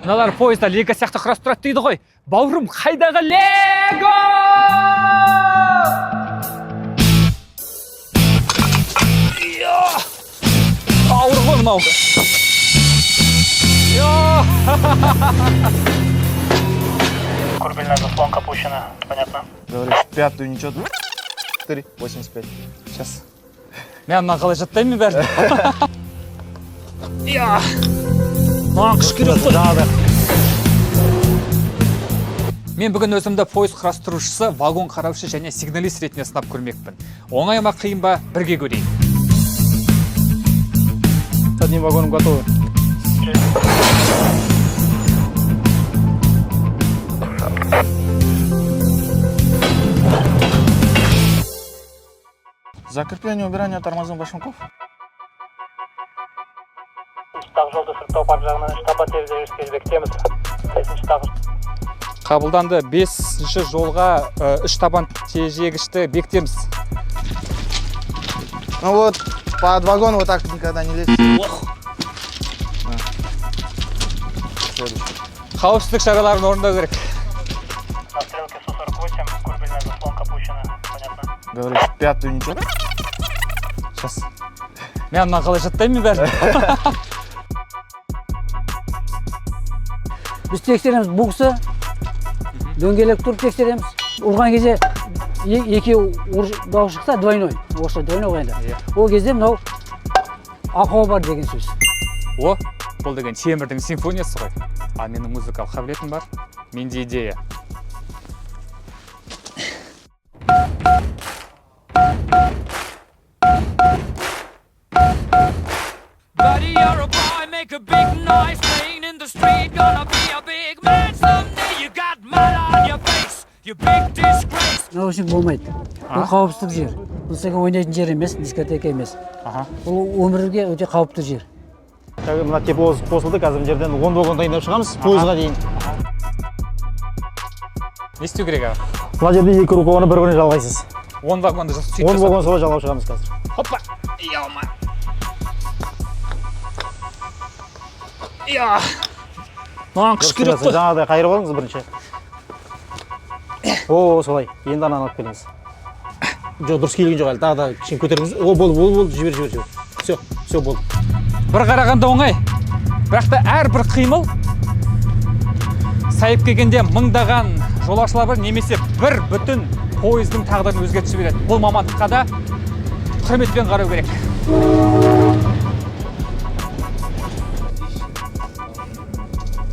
Мыналар поезда лего сияқты құрастырады дейді ғой. Бауырым, қайдағы лего? Ауыр ғой мынау. Курбельная заслонка опущена, понятно? Говоришь, пятую ничего. 4,85. Сейчас. Мен мына қалай жаттаймын бәрі. Маған күш керек қой. Мен бүгін өзімді пойыз құрастырушысы, вагон қараушы және сигналист ретінде сынап көрмекпін. Оңай ма қиын ба, бірге көрейік. С одним вагоном готовы. Закрепление убирания тормозных башмаков. Штаб жолды сұрттау бар жағынан штаба терезелеріске жібектеміз. 5-ші штабы. Қабылданды 5-ші жолға 3 табан тежегішті бектеміз. Ну вот, под вагон вот так никогда не лезь. Қауіпсіздік шараларын орындау керек. На стрелке 148, курбельная заслонка опущена, понятно? Говоришь, пятую ничего. Сейчас. Мен мына қалай жаттаймын бәрі. Біз тексереміз буксы, дөңгелек тұрып тексереміз. Ұрған кезде екеу дауыс шықса двойной. Осы двойной қойында. Ол кезде мынау ақау бар деген сөз. О, бұл деген темірдің симфониясы ғой. А менің музыкалық қабілетім бар. Менде идея. Buddy, you're a boy, make a big noise, playing in the street, gonna be a big man someday. You got mud on your face, you big disgrace. Наушник болмайды. Бұл қауіпсіздік жер. Бұл сәке ойнайтын жер емес, дискотека емес. Бұл өмірге өте қауіпті жер. Мына тепловоз қосылды, қазір жерден 10 вагон дайындап шығамыз, пойызға дейін. Не істеу керек аға? Мына жерде 2 рукаваны бір-біріне жалғайсыз. 10 вагонды сөйтіп 10 вагон солай жалғап шығамыз қазір. Хоппа! Ялма! Маған күш керек қой. Жаңағыдай қайырып алыңыз бірінші. О, солай. Енді ананы алып келіңіз. Жоқ, дұрыс келген жоқ әлі. Тағы да кішкене көтеріңіз. О, болды, жібер. Все, болды. Бір қарағанда оңай. Бірақ та әрбір қимыл сайып келгенде мыңдаған жолаушылар бар, немесе бір бүтін пойыздың тағдырын өзгертіп жібереді. Бұл мамандыққа да құрметпен қарау керек.